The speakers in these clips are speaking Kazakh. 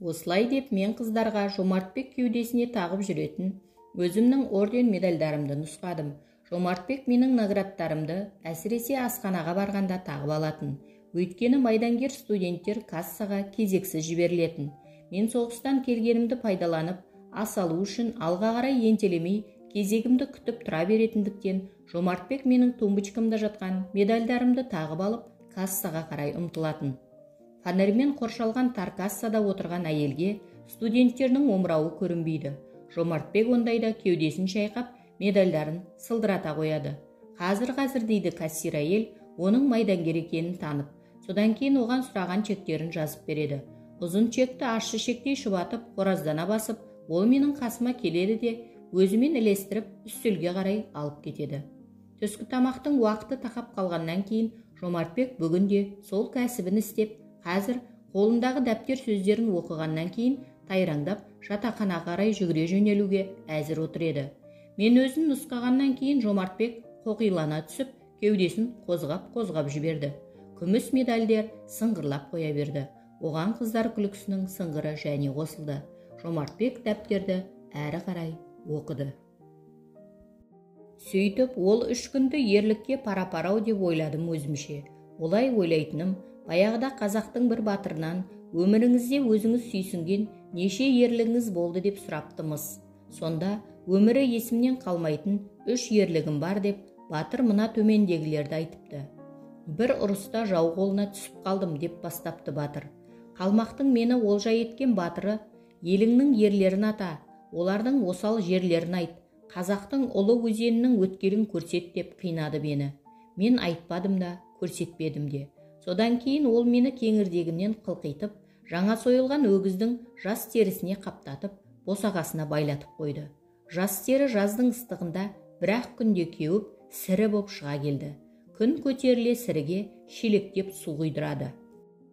Осылай деп мен қыздарға Жомартбек кеудесіне тағып жүретін өзімнің орден медальдарымды нұсқадым. Жомартбек менің наградтарымды әсіресе асханаға барғанда тағып алатын. Өйткені майдангер студенттер кассаға кезексіз жіберілетін. Мен соғыстан келгенімді пайдаланып, ас алу үшін алға қарай ентелемей кезегімді күтіп тұра беретіндіктен Жомартбек менің тумбочкамда жатқан медальдарымды тағып алып, кассаға қарай ұмтылатын. Фонарьмен қоршалған тар кассада отырған әйелге студенттердің омырауы көрінбейді. Жомартбек ондайда кеудесін шайқап, медальдарын сылдырата қояды. Қазір дейді кассир әйел, оның майдангер екенін танып. Содан кейін оған сұраған чектерін жазып береді. Ұзын чекті ащы шектей шұбатып, қораздана басып, ол менің қасыма келеді де, өзімен ілестіріп, үстелге қарай алып кетеді. Түскі тамақтың уақыты тақап қалғаннан кейін Жомартбек бүгінде сол кәсібін істеп, қазір қолындағы дәптер сөздерін оқығаннан кейін тайраңдап жатақханаға қарай жүгіре жөнелуге әзір отыр еді. Мен өзін нұсқағаннан кейін Жомартбек қоқилана түсіп, кеудесін қозғап жіберді. Күміс медальдер сыңғырлап қоя берді. Оған қыздар күлкісінің сыңғыры және қосылды. Жомартбек дәптерді әрі қарай оқыды. Сөйтіп, ол 3 күнді ерлікке пара-парау деп ойладым өзімше. Олай ойлайтыным, баяғыда қазақтың бір батырынан өміріңізде өзіңіз сүйсінген неше ерлігіңіз болды деп сұраптымыз. Сонда өмірі есімнен қалмайтын 3 ерлігім бар деп батыр мына төмендегілерді айтыпты. Бір ұрыста жау қолына түсіп қалдым деп бастапты батыр. Қалмақтың мені олжа еткен батыры, еліңнің ерлерін ата, олардың осал жерлерін айт, қазақтың ұлы өзенінің өткелін көрсет деп қинады мені. Мен айтпадым да, көрсетпедім де. Содан кейін ол мені кеңірдегімнен қылқитып, жаңа сойылған өгіздің жас терісіне қаптатып, босағасына байлатып қойды. Жас тері жаздың ыстығында бір-ақ күнде кеуіп, сірі боп шыға келді. Күн көтеріле сіріге шелектеп су құйдырады.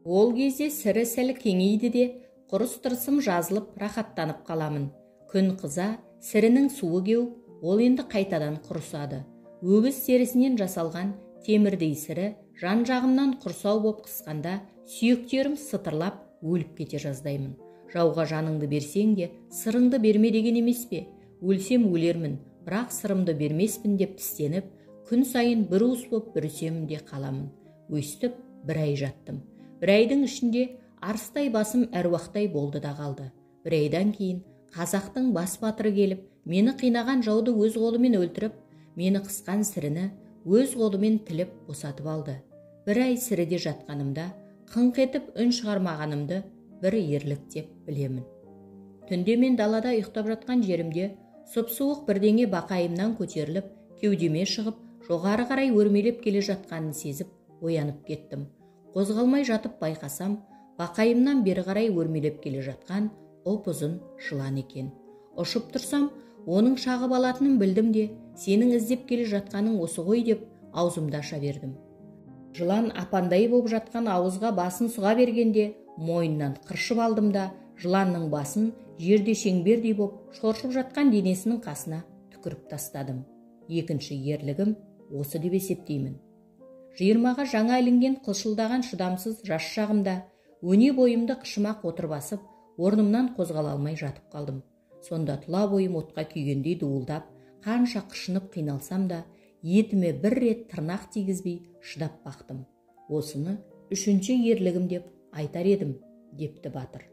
Ол кезде сірі сәл кеңейді де, құрыс тырысым жазылып, рахаттанып қаламын. Күн қыза, сірінің суы кеуіп, ол енді қайтадан құрысады. Өгіз терісінен жасалған темірдей сірі жан-жағымнан құрсау боп қысқанда, сүйектерім сытырлап, өліп кете жаздаймын. Жауға жаныңды берсең де, сырыңды берме деген емес пе? Өлсем өлермін, бірақ сырымды бермеспін деп тістеніп, күн сайын бір уыс боп бүрісемін де қаламын. Өстіп, бір ай жаттым. Бір айдың ішінде арыстай басым әруақтай болды да қалды. Бір айдан кейін қазақтың бас батыры келіп, мені қинаған жауды өз қолымен өлтіріп, мені қысқан сіріні өз қолымен тіліп босатып алды. Бір ай сіріде жатқанымда, қыңқ етіп үн шығармағанымды бір ерлік деп білемін. Түнде мен далада ұйықтап жатқан жерімде сұп-суық бірдеңе бақайымнан көтеріліп, кеудеме шығып, жоғары қарай өрмелеп келе жатқанын сезіп, оянып кеттім. Қозғалмай жатып байқасам, бақайымнан бері қарай өрмелеп келе жатқан ұп-ұзын жылан екен. Ұшып тұрсам, оның шағып алатынын білдім де, сенің іздеп келе жатқаның осы ғой деп аузымды аша бердім. Жылан апандай боп жатқан ауызға басын сұға бергенде, мойнынан қыршып алдым да, жыланның басын жерде шеңбердей боп шоршып жатқан денесінің қасына түкіріп тастадым. Екінші ерлігім осы деп есептеймін. 20-ға жаңа ілінген қылшылдаған шыдамсыз жас шағымда өне бойымды қышыма қотыр басып, орнымнан қозғала алмай жатып қалдым. Сонда тұла бойым отқа күйгендей дуылдап, қанша қышынып қиналсам да, етіме бір рет тырнақ тигізбей шыдап бақтым. Осыны 3-ші ерлігім деп айтар едім, депті батыр.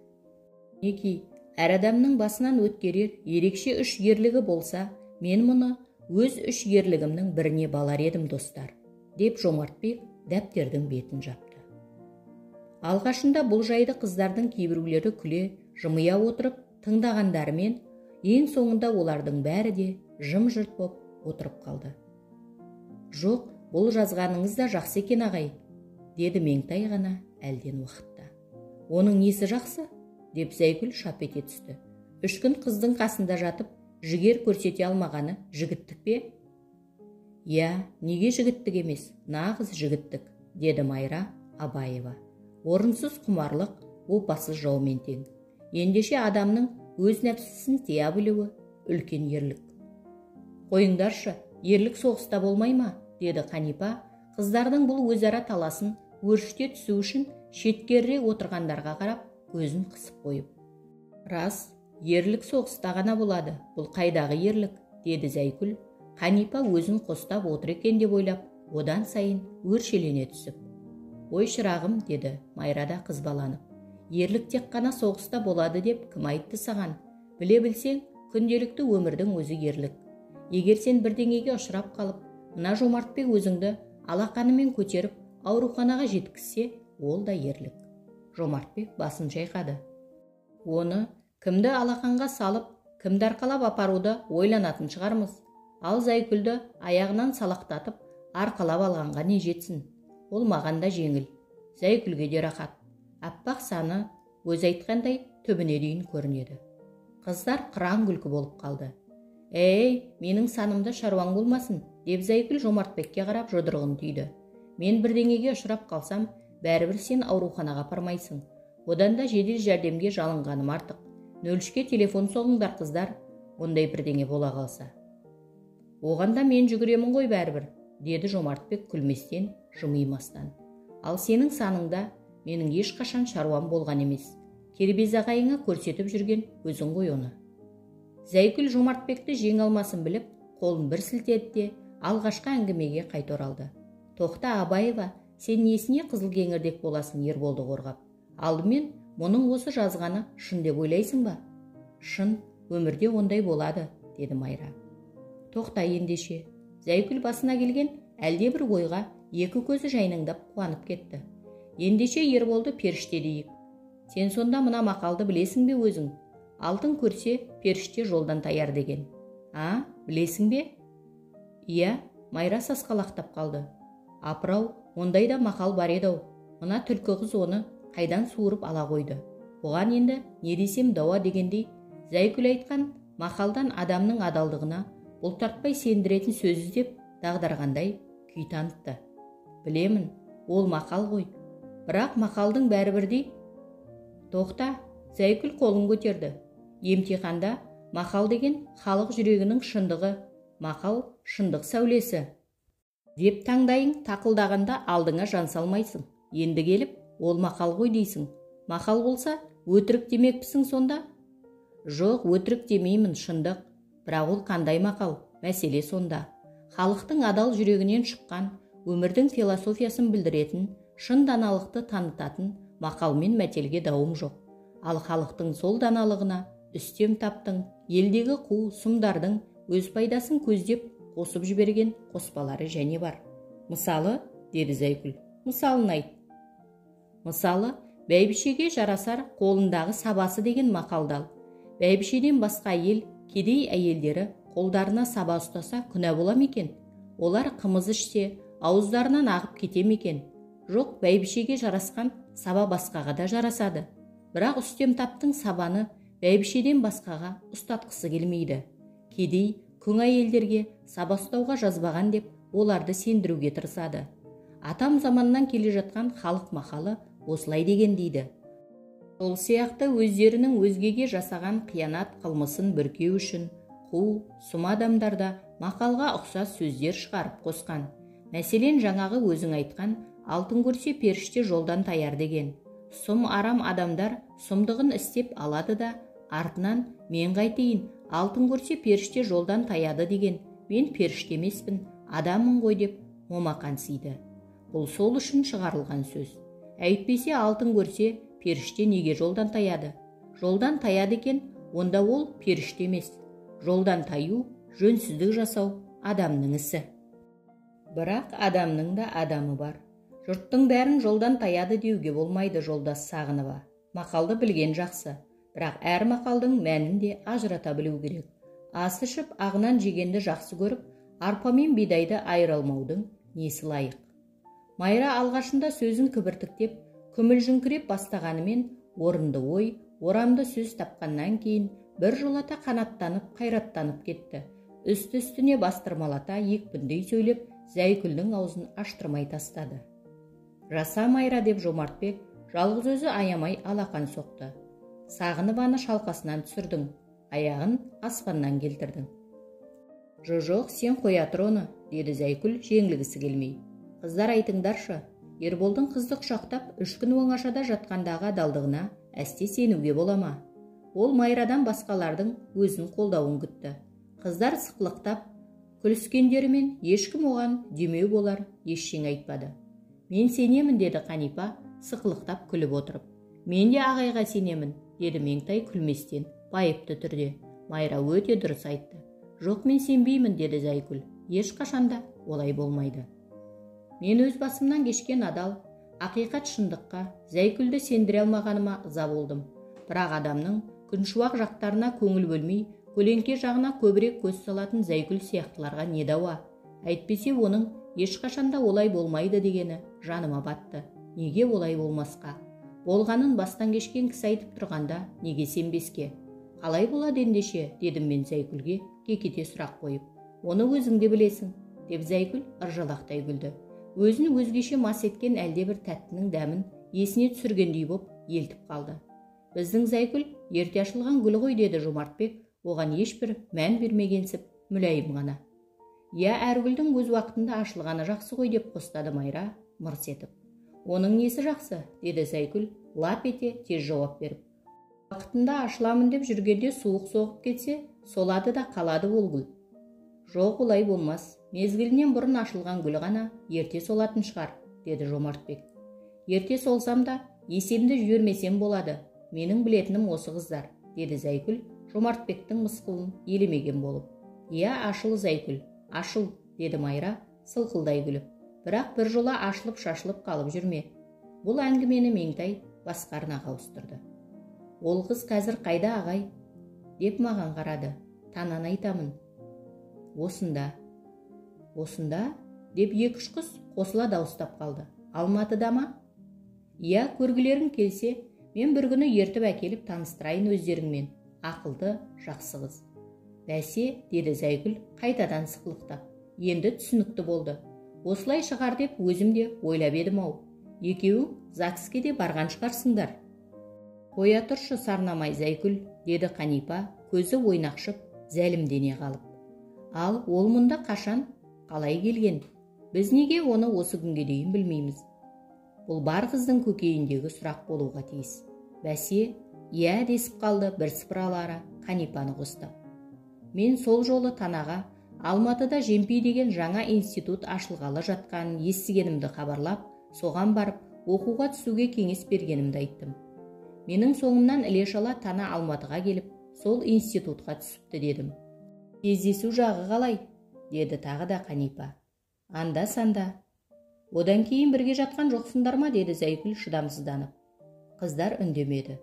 Неки, әр адамның басынан өткерер ерекше 3 ерлігі болса, мен мұны өз 3 ерлігімнің біріне балар едім, достар, деп Жомартбек дәптердің бетін жапты. Алғашында бұл жайды қыздардың кейбіреулері күле, жымия отырып тыңдағандарымен, ең соңында олардың бәрі де жым-жырт боп отырып қалды. Жоқ, бұл жазғаныңыз да жақсы екен ағай, деді Меңтай ғана әлден уақытта. Оның несі жақсы? Деп Зайгүл шап ете түсті. 3 күн қыздың қасында жатып, жігер көрсете алмағаны жігіттік пе? Я, неге жігіттік емес, нағыз жігіттік, деді Майра Абаева. Орынсыз құмарлық, опасыз жаумен тең. Ендеше адамның өз нәпсісін тия білуі үлкен ерлік. Қойыңдаршы, ерлік соғыста болмай ма? Деді Қанипа, қыздардың бұл өзара таласын өршіте түсу үшін шеткерірек отырғандарға қарап көзін қысып қойып. Рас, ерлік соғыста ғана болады, бұл қайдағы ерлік, деді Зайкүл. Қанипа өзін қостап отыр екен деп ойлап, одан сайын өршелене түсіп. Ой шырағым, деді Майра да қызбаланып. Ерлік тек қана соғыста болады деп кім айтты саған? Біле білсең, күнделікті өмірдің өзі ерлік. Егер сен бірдеңеге ұшырап қалып, мына Жомартбек өзіңді алақанымен көтеріп ауруханаға жеткізсе, ол да ерлік. Жомартбек басын шайқады. Оны кімді алақанға салып, кімді арқалап апаруды ойланатын шығармыз. Ал Зайкүлді аяғынан салақтатып, арқалап алғанға не жетсін? Ол маған да жеңіл. Зайкүлге де рахат. Аппақ саны өз айтқандай түбіне дейін көрінеді. Қыздар қыран күлкі болып қалды. Менің санымда шаруаң болмасын, деп Зайкүл Жомартбекке қарап жұдырығын түйді. Мен бірдеңеге ұшырап қалсам, бәрібір сен ауруханаға апармайсың. Одан да жедел жәрдемге жалынғаным артық. 03-ке телефон соғыңдар қыздар, ондай бірдеңе бола қалса. Оғанда мен жүгіремін ғой бәрібір, деді Жомартбек күлместен, жымимастан. Ал сенің саныңда менің ешқашан шаруам болған емес. Кербез ағайыңа көрсетіп жүрген өзің ғой оны. Зайкүл Жомартбекті жең алмасын біліп, қолын бір сілтеді де алғашқы әңгімеге қайта оралды. Тоқта Абаева, сен несіне қызыл кеңірдек боласың Ерболды қорғап? Алдымен мұның осы жазғаны шын деп ойлайсың ба? Шын, өмірде ондай болады, деді Майра. Тоқта ендеше. Зайкүл басына келген әлде бір ойға екі көзі жайнаңдап қуанып кетті. Ендеше Ерболды періште дейік. Сен сонда мына мақалды білесің бе өзің? Алтын көрсе періште жолдан таяр деген. Білесің бе? Иә, Майра сасқалақтап қалды. Апырау, ондай да мақал бар еді-ау. Мына түлкі қыз оны қайдан суырып ала қойды. Бұған енді не десем дауа дегендей, Зайкүл айтқан мақалдан адамның адалдығына бұлтартпай сендіретін сөз іздеп дағдарғандай күй танытты. Білемін, ол мақал ғой. Бірақ мақалдың бәрі бірдей. Тоқта, Зайкүл қолын көтерді. Емтиханда мақал деген халық жүрегінің шындығы, мақал шындық сәулесі. Деп таңдайың тақылдағанда алдыңа жан салмайсың. Енді келіп, ол мақал ғой дейсің. Мақал болса, өтірік демекпісің сонда? Жоқ, өтірік демеймін, шындық. Бірақ ол қандай мақал? Мәселе сонда. Халықтың адал жүрегінен шыққан, өмірдің философиясын білдіретін, шын даналықты танытатын мақалмен мәтелге дауым жоқ. Ал халықтың сол даналығына үстем таптың, елдегі қу сұмдардың өз пайдасын көздеп қосып жіберген қоспалары және бар. Мысалы, деді Зайкүл, мысалын айт. Мысалы, бәйбішеге жарасар қолындағы сабасы деген мақалдал. Бәйбішеден басқа ел, кедей әйелдері қолдарына саба ұстаса күнә бола ма екен? Олар қымыз ішсе, ауыздарынан ағып кете ме екен? Жоқ, бәйбішеге жарасқан саба басқаға да жарасады. Бірақ үстем таптың сабаны бәйбішеден басқаға ұстатқысы келмейді. Кедей, күң әйелдерге саба ұстауға жазбаған деп оларды сендіруге тырысады. Атам заманнан келе жатқан халық мақалы осылай деген дейді. Сол сияқты өздерінің өзгеге жасаған қиянат қылмысын бүркеу үшін қу, сұм адамдарда мақалға ұқсас сөздер шығарып қосқан. Мәселен, жаңағы өзің айтқан алтын көрсе періште жолдан таяр деген. Сұм арам адамдар сұмдығын істеп алады да, артынан мен қайтейін, алтын көрсе періште жолдан таяды деген. Мен періште емеспін, адаммын ғой деп момақан сиды. Бұл сол үшін шығарылған сөз. Әйтпесе алтын көрсе періште неге жолдан таяды? Жолдан таяды екен, онда ол періште емес. Жолдан таю, жөнсіздік жасау адамның ісі. Бірақ адамның да адамы бар. Жұрттың бәрін жолдан таяды деуге болмайды, жолдас Сағынова. Мақалды білген жақсы, бірақ әр мақалдың мәнін де ажырата білу керек. Ас ішіп, ағынан жегенді жақсы көріп, арпа мен бидайды айыра алмаудың несі лайық? Майра алғашында сөзін кібіртіктеп, күмілжіңкіреп бастағанымен, орынды ой, орамды сөз тапқаннан кейін бір жолата қанаттанып, қайраттанып кетті. Үсті-үстіне бастырмалата екпіндей сөйлеп, Зайкүлдің аузын аштырмай тастады. Жаса Майра, деп Жомартбек жалғыз өзі аямай алақан соқты. Сағынованы шалқасынан түсірдің, аяғын аспаннан келтірдің. Жоқ, сен қоя тұр оны, деді Зайкүл жеңілгісі келмей. Қыздар айтыңдаршы, Ерболдың қызды құшақтап 3 күн оңашада жатқандағы адалдығына әсте сенуге бола ма? Ол Майрадан басқалардың өзін қолдауын күтті. Қыздар сықылықтап күліскендерімен ешкім оған демеу болар ештеңе айтпады. Мен сенемін, деді Қанипа сықылықтап күліп отырып. Мен де ағайға сенемін, деді Меңтай күлместен байыпты түрде. Майра өте дұрыс айтты. Жоқ, мен сенбеймін, деді Зайкүл. Ешқашанда олай болмайды. Мен өз басымнан кешкен адал, ақиқат шындыққа Зайкүлді сендіре алмағаныма ыза болдым. Бірақ адамның күншуақ жақтарына көңіл бөлмей, көлеңке жағына көбірек көз салатын Зайкүл сияқтыларға не дауа? Әйтпесе оның ешқашанда олай болмайды дегені жаныма батты. Неге олай болмасқа? Болғанын бастан кешкен кісі айтып тұрғанда неге сенбеске? Қалай болады ендеше, дедім мен Зайкүлге кекете сұрақ қойып. Оны өзің де білесің, деп Зайкүл ыржалақтай күлді. Өзін өзгеше мас еткен әлде бір тәттінің дәмін есіне түсіргендей боп елтіп қалды. Біздің Зайкүл ерте ашылған гүл ғой, деді Жомартбек, оған ешбір мән бермегенсіп мүләйім ғана. Я, әр гүлдің өз уақытында ашылғаны жақсы ғой, деп қостады Майра мырс етіп. Оның несі жақсы, деді Зайкүл лап ете тез жауап беріп. Уақытында ашыламын деп жүргенде суық соғып кетсе, солады да қалады ол гүл. Жоқ, олай болмас. Мезгілінен бұрын ашылған гүл ғана ерте солатын шығар, деді Жомартбек. Ерте солсам да есемді жібермесем болады. Менің білетінім осы қыздар, деді Зайкүл Жомартбектің мысқылын елемеген болып. Я, ашыл Зайкүл, ашыл, деді Майра сылқылдай күліп. Бірақ бір жола ашылып шашылып қалып жүрме. Бұл әңгімені Меңтай басқа арнаға ауыстырды. Ол қыз қазір қайда, ағай? Деп маған қарады. Танан айтамын. Осында. Осында? Деп екі-үш қыз қосыла дауыстап қалды. Алматыда ма? Я, көргілерің келсе, мен бір күні ертіп әкеліп таныстырайын өздеріңмен. Ақылды, жақсы қыз. Бәсе, деді Зайкүл қайтадан сықылықтап. Енді түсінікті болды. Осылай шығар деп өзім де ойлап едім-ау. Екеуің ЗАГСке де барған шығарсыңдар. Қоя тұршы сарнамай, Зайкүл, деді Қанипа көзі ойнақшып зәлімдене қалып. Ал ол мұнда қашан, қалай келген? Біз неге оны осы күнге дейін білмейміз? Бұл бар қыздың көкейіндегі сұрақ болуға тиіс. Бәсе, иә, десіп қалды бірсыпыралары Қанипаны қостап. Мен сол жолы Танаға Алматыда Жемпей деген жаңа институт ашылғалы жатқанын естігенімді хабарлап, соған барып оқуға түсуге кеңес бергенімді айттым. Менің соңымнан іле-шала Тана Алматыға келіп, сол институтқа түсіпті, дедім. Кездесу жағы қалай? Деді тағы да Қанипа. Анда-санда. Одан кейін бірге жатқан жоқсыңдар ма? Деді Зайкүл шыдамсызданып. Қыздар үндемеді.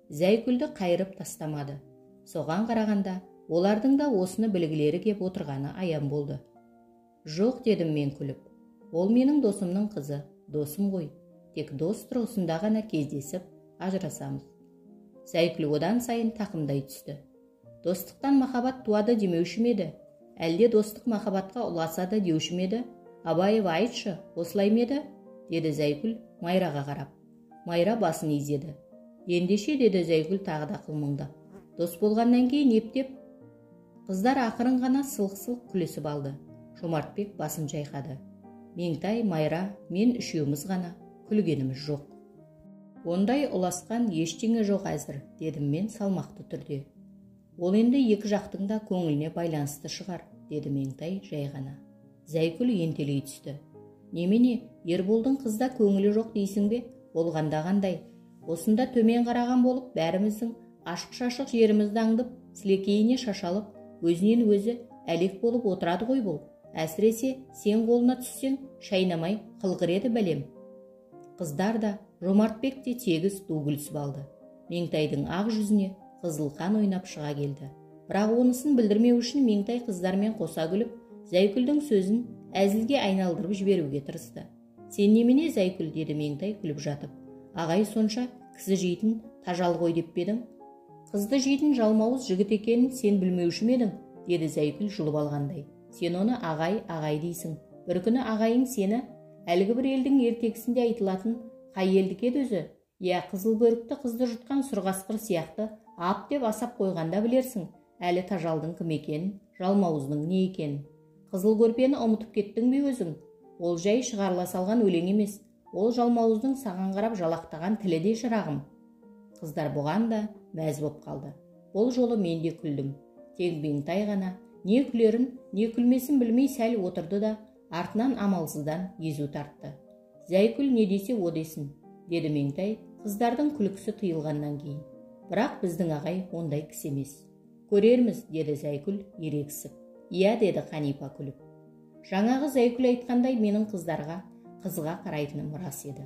Зайкүлді қайырып тастамады. Соған қарағанда олардың да осыны білгілері кеп отырғаны аян болды. Жоқ, дедім мен күліп. Ол менің досымның қызы, досым ғой. Тек дос тұрғысында ғана кездесіп ажырасамыз. Зайкүл одан сайын тақымдай түсті. Достықтан махаббат туады демеуші ме еді? Әлде достық махаббатқа ұласады деуші ме еді? Абаев, айтшы, осылай ме еді? Деді Зайкүл Майраға қарап. Майра басын изеді. Ендеше, деді Зайкүл тағы да қылмыңдап. Дос болғаннан кейін ептеп. Қыздар ақырын ғана сылқ-сылқ күлісіп алды. Жомартбек басын жайқады. Меңтай, Майра, мен үшеуміз ғана, күлгеніміз жоқ. Ондай ұласқан ештеңе жоқ әзір, дедім мен салмақты түрде. Ол енді екі жақтың да көңіліне байланысты шығар, деді Меңтай жай ғана. Зайкүл ентелей түсті. Немене, Ерболдың қызда көңілі жоқ дейсің бе? Болғанда қандай? Осында төмен қараған болып, бәріміздің ашық-шашық жерімізді аңдып, сілекейіне шашалып, өзінен өзі әлек болып отырады ғой бұл. Әсіресе сен қолына түссең, шайнамай қылғыр еді бәлем. Қыздар да, Жомартбек те тегіс ду күлісіп алды. Меңтайдың ақ жүзіне қызыл қан ойнап шыға келді. Бірақ онысын білдірмеу үшін Меңтай қыздармен қоса күліп, Зайкүлдің сөзін әзілге айналдырып жіберуге тырысты. Сен немене, Зайкүл, деді Меңтай күліп жатып. Ағай сонша кісі жейтін тажал ғой деп бедің? Қызды жейтін жалмауыз жігіт екенін сен білмеуші ме едің? Деді Зайкүл жұлып алғандай. Сен оны ағай дейсің. Бір күні ағайың сені әлгі бір елдің ертегісінде айтылатын қай елдік еді өзі? Я, қызыл бөрікті қызды жұтқан сұрғасқыр сияқты ап деп асап қойғанда білерсің, әлі тажалдың кім екенін, жалмауыздың не екенін. Қызыл көрпені ұмытып кеттің бе өзің? Ол жай шығарыла салған өлең емес. Ол жалмауыздың саған қарап жалақтаған тілі де шырағым. Қыздар бұған да мәз боп қалды. Бұл жолы мен де күлдім. Тек Меңтай ғана не күлерін, не күлмесін білмей сәл отырды да артынан амалсыздан езу тартты. Зайкүл не десе о десін, деді Меңтай қыздардың күлкісі тыйылғаннан кейін. Бірақ біздің ағай ондай кісі емес. Көрерміз, деді Зайкүл ерегісіп. Иә, деді Қанипа күліп. Жаңағы Зайкүл айтқандай менің қыздарға қызға қарайтыным рас еді.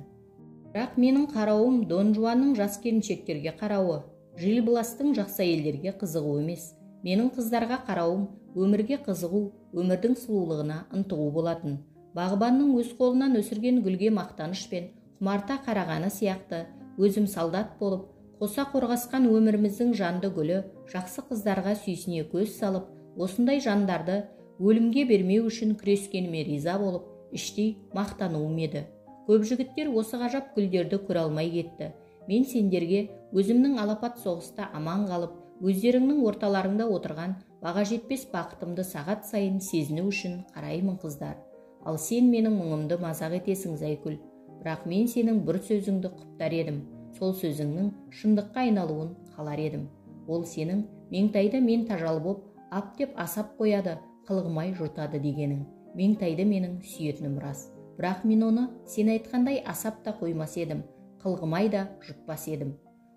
Бірақ менің қарауым Дон Жуанның жас келіншектерге қарауы, Жил Бластың жақсы әйелдерге қызығу емес. Менің қыздарға қарауым өмірге қызығу, өмірдің сұлулығына ынтығу болатын. Бағбанның өз қолынан өсірген гүлге мақтанышпен құмарта қарағаны сияқты өзім солдат болып, қоса қорғасқан өміріміздің жанды гүлі жақсы қыздарға сүйсіне көз салып, осындай жандарды өлімге бермеу үшін күрескеніме риза болып, іштей мақтануым еді. Көп жігіттер осы ғажап гүлдерді көре алмай кетті. Мен сендерге өзімнің алапат соғыста аман қалып, өздеріңнің орталарыңда отырған баға жетпес бақытымды сағат сайын сезіну үшін қараймын қыздар. Ал сен менің мұңымды мазақ етесің, Зайкүл. Бірақ мен сенің бір сөзіңді құптар едім. Сол сөзіңнің шындыққа айналуын қалар едім. Ол сенің Меңтайды мен тажал боп, ап деп асап қояды, қылғымай жұтады дегенің. Меңтайды менің сүйетінім рас. Бірақ мен оны сен айтқандай асап та қоймас едім, қылғымай да жұтпас едім.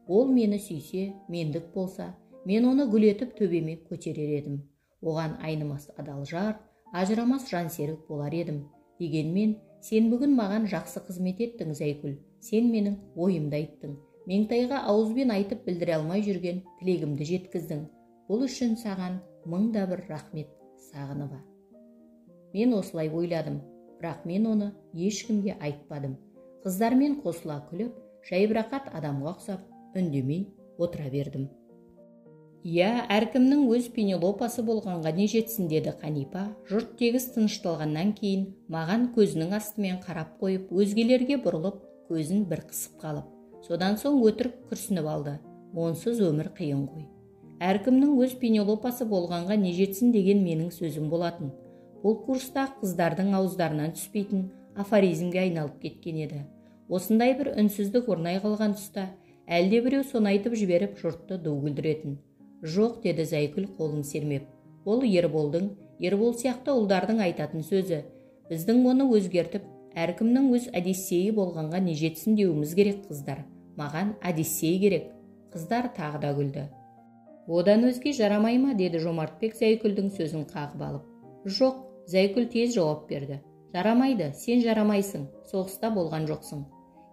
Ол мені сүйсе, мендік болса, мен оны гүл етіп төбеме көтерер едім. Оған айнымас адал жар, ажырамас жан серік болар едім. Дегенмен, сен бүгін маған жақсы қызмет еттің, Зайкүл. Сен менің ойымды айттың. Меңтайға ауызбен айтып білдіре алмай жүрген тілегімді жеткіздің. Бұл үшін саған мыңда бір рахмет, Сағынова. Мен осылай ойладым, бірақ мен оны ешкімге айтпадым. Қыздармен қосыла күліп, жайбырақат адамға ұқсап, үндемей отыра бердім. Иә, әркімнің өз Пенелопасы болғанға не жетсін, деді Қанипа. Жұрт тегіс тынышталғаннан кейін маған көзінің астымен қарап қойып, өзгелерге бұрылып, көзін бір қысып қалып. Содан соң өтірік күрсініп алды. Онсыз өмір қиын ғой. Әркімнің өз Пенелопасы болғанға не жетсін деген менің сөзім болатын. Бұл курста қыздардың ауыздарынан түспейтін афоризмге айналып кеткен еді. Осындай бір үнсіздік орнай қалған тұста әлде біреу соны айтып жіберіп жұртты ду күлдіретін. Жоқ, деді Зайкүл қолын сермеп. Ол Ербол сияқты ұлдардың айтатын сөзі. Біздің оны өзгертіп, әркімнің өз Одиссейі болғанға не жетсін деуіміз керек, қыздар. Маған Одиссей керек. Қыздар тағы да күлді. Одан өзге жарамай ма, деді Жомартбек Зайкүлдің сөзін қағып алып. Жоқ, Зайкүл тез жауап берді. Жарамайды, сен жарамайсың, соғыста болған жоқсың.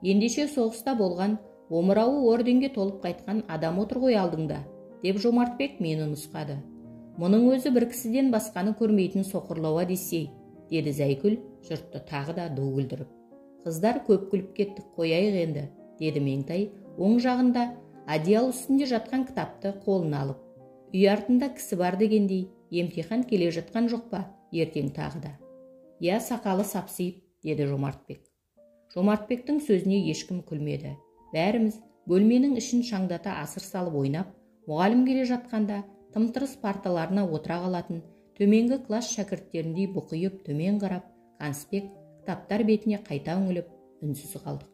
Ендеше соғыста болған, омырауы орденге толып қайтқан адам отыр ғой алдыңда, деп Жомартбек мені нұсқады. Мұның өзі бір кісіден басқаны көрмейтін соқырлау Одиссей, деді Зайкүл жұртты тағы да ду күлдіріп. Қыздар көп күліп кеттік, қояйық енді, деді Меңтай оң жағында одеял үстінде жатқан кітапты қолына алып. Үй артында кісі бар дегендей, емтихан келе жатқан жоқ па, ертең тағы да. Я, сақалы сапсиып, деді Жомартбек. Жомартбектің сөзіне ешкім күлмеді. Бәріміз бөлменің ішін шаңдата асыр салып ойнап, мұғалім келе жатқанда тымтырыс парталарына отыра қалатын, төменгі класс шәкірттеріндей бұқиып төмен қарап, конспект, кітаптар бетіне қайта үңіліп, үнсіз қалдық.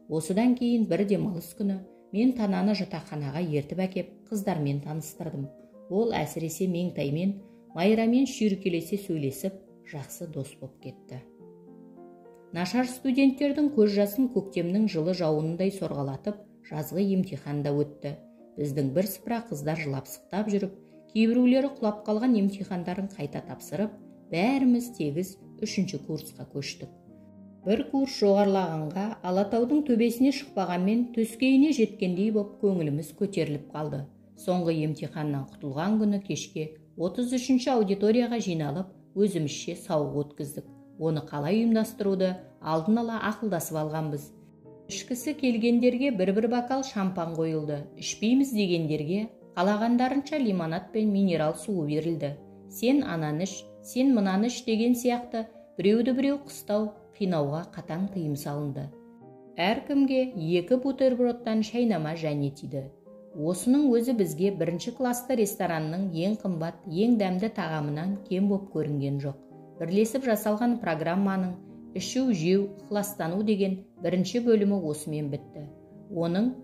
Осыдан кейін бір демалыс күні мен Тананы жатақханаға ертіп әкеп, қыздармен таныстырдым. Ол әсіресе Меңтаймен, Майрамен шүйіркелесе сөйлесіп, жақсы дос боп кетті. Нашар студенттердің көз жасын көктемнің жылы жауындай сорғалатып, жазғы емтиханда өтті. Біздің бірсыпыра қыздар жылап-сықтап жүріп, кейбіреулері құлап қалған емтихандарын қайта тапсырып, бәріміз тегіс 3-ші курсқа көштік. Бір курс жоғарылағанға, Алатаудың төбесіне шықпағанмен төскейіне жеткендей боп көңіліміз көтеріліп қалды. Соңғы емтиханнан құтылған күні кешке 33-ші аудиторияға жиналып, өзімізше сауық өткіздік. Оны қалай ұйымдастыруды алдын ала ақылдасып алғанбыз. Ішкісі келгендерге бір-бір бокал шампан қойылды. Ішпейміз дегендерге қалағандарынша лимонад пен минерал суы берілді. Сен ананы іш, сен мынаны іш деген сияқты біреуді біреу қыстау, қинауға қатаң тыйым салынды. Әркімге 2 бутербродтан шайнама және тиді. Осының өзі бізге 1-ші класты ресторанның ең қымбат, ең дәмді тағамынан кем боп көрінген жоқ. Бірлесіп жасалған программаның ішу, жеу, ықыластану деген 1-ші бөлімі осымен бітті. Оның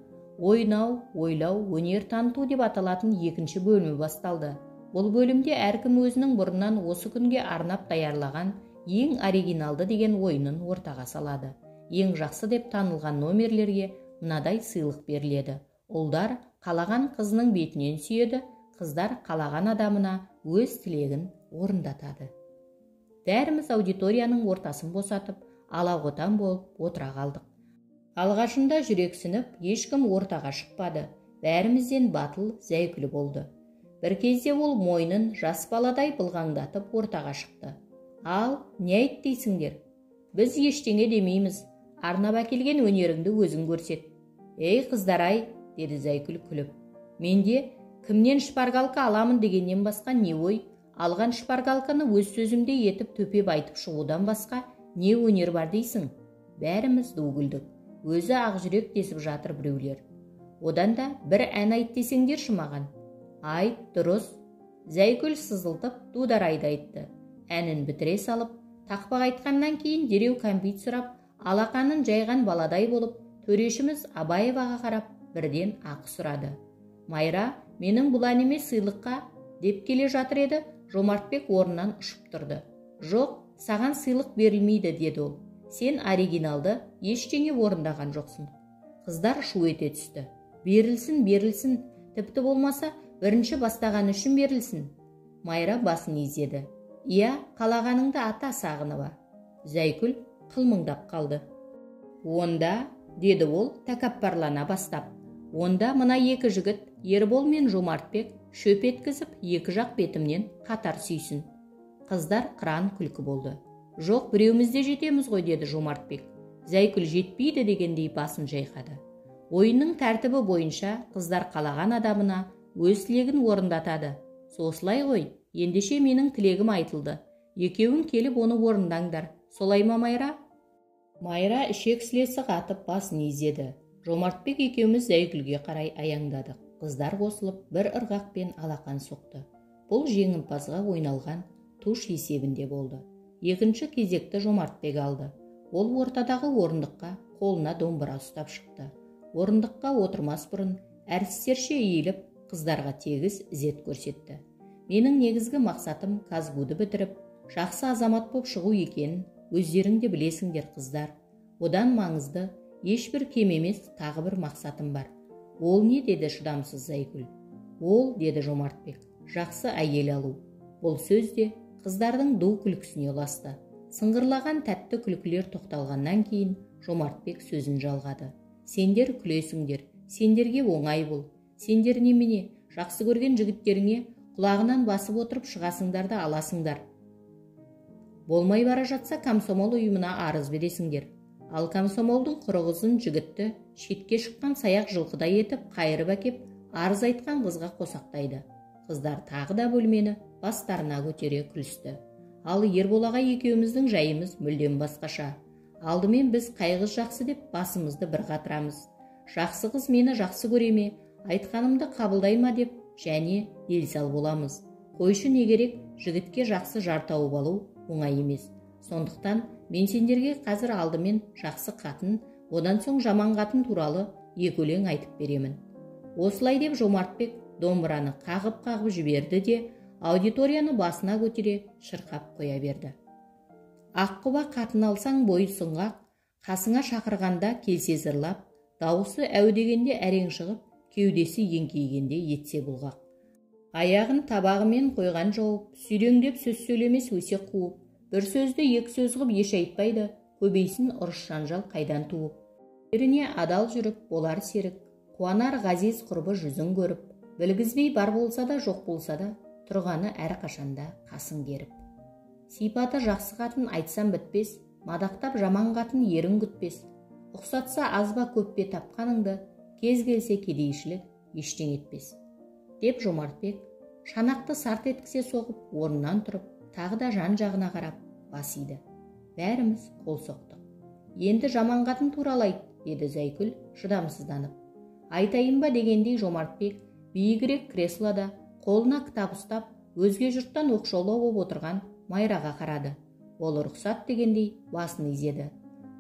ойнау, ойлау, өнер таныту деп аталатын екінші бөлімі басталды. Бұл бөлімде әркім өзінің бұрыннан осы күнге арнап даярлаған ең оригиналды деген ойынын ортаға салады. Ең жақсы деп танылған номерлерге мынадай сыйлық беріледі. Ұлдар қалаған қызының бетінен сүйеді, қыздар қалаған адамына өз тілегін орындатады. Бәріміз аудиторияның ортасын босатып, алақотан болып отыра қалдық. Алғашында жүрексініп, ешкім ортаға шықпады. Бәрімізден батыл, зәйкүлі болды. Бір кезде ол мойнын жас баладай былғаңдатып ортаға шықты. Ал, не айт дейсіңдер? Біз ештеңе демейміз. Арнап әкелген өнеріңді өзің көрсет. Ей қыздар-ай, деді зәйкүл күліп. Менде кімнен шпаргалка аламын дегеннен басқа не ой? Алған шпаргалканы өз сөзімде етіп төпеп айтып шығудан басқа не өнер бар дейсің? Бәріміз ду күлдік. Өзі ақжүрек десіп жатыр біреулер. Одан да бір ән айт десеңдерші маған. Айт, дұрыс. Зәйкүл сызылтып дударайды айтты. Әнін бітіре салып, тақпақ айтқаннан кейін дереу кәмпит сұрап, алақанын жайған баладай болып, төрешіміз Абаеваға қарап, бірден ақы сұрады. Майра, менің бұл әніме сыйлыққа деп келе жатыр еді, Жомартбек орнынан ұшып тұрды. Жоқ, саған сыйлық берілмейді, деді ол. Сен оригиналды ештеңе орындаған жоқсың. Қыздар шу ете түсті. Берілсін, берілсін, тіпті болмаса бірінші бастаған үшін берілсін. Майра басын изеді. Иә, қалағаныңды ата Сағынова. Зәйкүл қылмыңдап қалды. Онда, деді ол тәкаппарлана бастап. Онда мына екі жігіт, Ербол мен Жомартбек, шөп еткізіп, екі жақ бетімнен қатар сүйсін. Қыздар қыран күлкі болды. Жоқ, біреумізде жетеміз ғой, деді Жомартбек. Зәйкүл жетпейді дегендей басын жайқады. Ойынның тәртібі бойынша қыздар қалаған адамына өз тілегін орындатады. Осылай ғой, ендеше менің тілегім айтылды. Екеуің келіп оны орындаңдар. Солай ма, Майра? Майра ішек-сілесі қатып басын изеді. Жомартбек екеуміз Зәйкүлге қарай аяңдадық. Қыздар қосылып бір ырғақпен алақан соқты. Бұл жеңімпазға ойналған туш есебінде болды. Екінші кезекті Жомартбек алды. Ол ортадағы орындыққа қолына домбыра ұстап шықты. Орындыққа отырмас бұрын әртістерше иіліп, қыздарға тегіс ізет көрсетті. Менің негізгі мақсатым Казгуды бітіріп, жақсы азамат боп шығу екенін өздерің де білесіңдер, қыздар. Одан маңызды, ешбір кем емес тағы бір мақсатым бар. Ол не, деді шыдамсыз Зәйкүл. Ол, деді Жомартбек, жақсы әйел алу. Бұл сөзде қыздардың ду күлкісіне ұласты. Сыңғырлаған тәтті күлкілер тоқталғаннан кейін Жомартбек сөзін жалғады. Сендер күлесіңдер, сендерге оңай бол. Сендер немене, жақсы көрген жігіттеріңе құлағынан басып отырып шығасыңдар да аласыңдар. Болмай бара жатса комсомол ұйымына арыз бересіңдер. Ал комсомолдың құрығызын жігітті шетке шыққан саяқ жылқыдай етіп қайырып әкеп арыз айтқан қызға қосақтайды. Қыздар тағы да бөлмені бастарына көтере күлісті. Ал Ербол аға екеуміздің жайымыз мүлдем басқаша. Алдымен біз қай қыз жақсы деп басымызды бір қатырамыз. Жақсы қыз мені жақсы көреме, айтқанымды қабылдай ма деп және делсал боламыз. Қойшы не керек, жігітке жақсы жар тауып алу оңай емес. Сондықтан мен сендерге қазір алдымен жақсы қатын, одан соң жаман қатын туралы екі өлең айтып беремін. Осылай деп Жомартбек домбыраны қағып-қағып жіберді де аудиторияны басына көтере шырқап қоя берді. Аққұба қатын алсаң бойы сұңғақ, қасыңа шақырғанда келсе зырлап, дауысы әудегенде әрең шығып, кеудесі еңкейгенде етсе бұлғақ. Аяғын табағымен қойған жауып, сүйреңдеп сөз сөйлемес өсек қуып, бір сөзді екі сөз қып еш айтпайды, көбейсін ұрыс жанжал қайдан туып. Жеріне адал жүріп, болар серік, қуанар ғазиз құрбы жүзін көріп, білгізбей бар болса да жоқ болса да, тұрғаны әр қашанда қасын керіп. Сипаты жақсы қатын айтсам бітпес, мадақтап жаман қатын ерін күтпес. Ұқсатса азба көппе тапқаныңды, кез келсе кедейшілік ештең етпес. Деп Жомартбек шанақты сарт еткісе соғып, орнынан тұрып, тағы да жан жағына қарап басиды. Бәріміз қол соқтық. Енді жаман қатын туралы айт, деді Зәйкүл шыдамсызданып. Айтайын ба дегендей Жомартбек биігірек креслода қолына кітап ұстап, өзге жұрттан оқшаулау болып отырған Майраға қарады. Ол рұқсат дегендей басын изеді.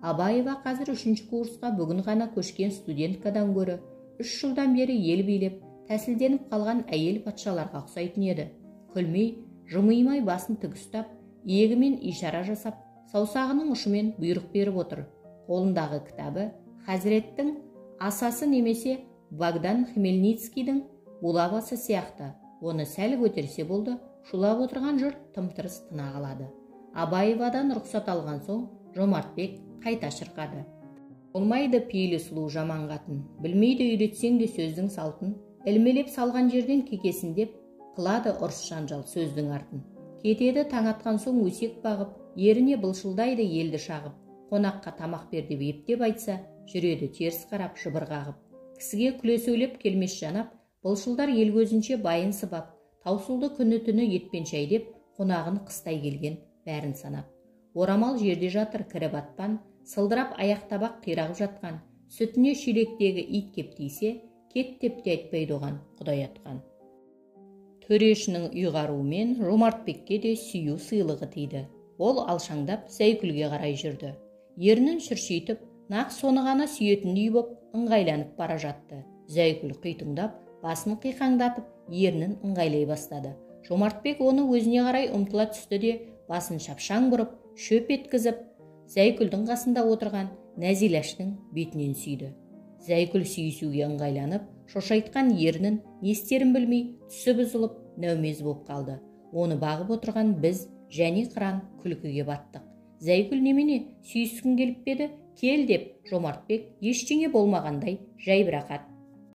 Абаева қазір 3-ші курсқа бүгін ғана көшкен студенткадан гөрі 3 жылдан бері ел билеп, тәсілденіп қалған әйел патшаларға ұқсайтын еді. Күлмей, жымыймай басын тік ұстап, иегімен ишара жасап, саусағының ұшымен бұйрық беріп отыр. Қолындағы кітабы Хазіреттің асасы немесе Богдан Хмельницкийдің булавасы сияқты. Оны сәл көтерсе болды, шулап отырған жұрт тым-тырыс тына қалады. Абаевадан рұқсат алған соң Жомартбек қайта шырқады. Болмайды пейілі сұлу жаман қатын, білмейді үйретсең де сөздің салтын, ілмелеп салған жерден кекесін деп, қылады ұрыс жанжал сөздің артын. Кетеді таң атқан соң өсек бағып, еріне былшылдайды елді шағып, қонаққа тамақ бер деп ептеп айтса, жүреді теріс қарап жыбыр қағып. Кісіге күле сөйлеп келмес жанап, былшылдар ел көзінше байын сыбап, таусылды күні түні етпен шай деп, қонағын қыстай келген бәрін санап. Орамал жерде жатыр кірі батпан, сылдырап аяқтабақ қирағып жатқан, сүтіне шелектегі ит кеп тисе, кет деп те айтпайды оған Құдай атқан. Төрешінің ұйғаруымен Жомартбекке де сүйу сыйлығы тиді. Ол алшаңдап Зәйкүлге қарай жүрді. Ернін шүршейтіп, нақ соны ғана сүйетіндей боп ыңғайланып бара жатты. Зәйкүл қитыңдап, басын қиқаңдатып, ернін ыңғайлай бастады. Жомартбек оны өзіне қарай ұмтыла түсті де, басын шапшаң бұрып, шөп еткізіп, Зәйкүлдің қасында отырған Нәзилаштың бетінен сүйді. Зәйкүл сүйісуге ыңғайланып, шошайтқан ернін не істерін білмей, түсі бұзылып, нәумез боп қалды. Оны бағып отырған біз және қыран күлкіге баттық. Зәйкүл немене, сүйіскің келіп еді, кел деп Жомартбек ештеңе болмағандай жайбырақат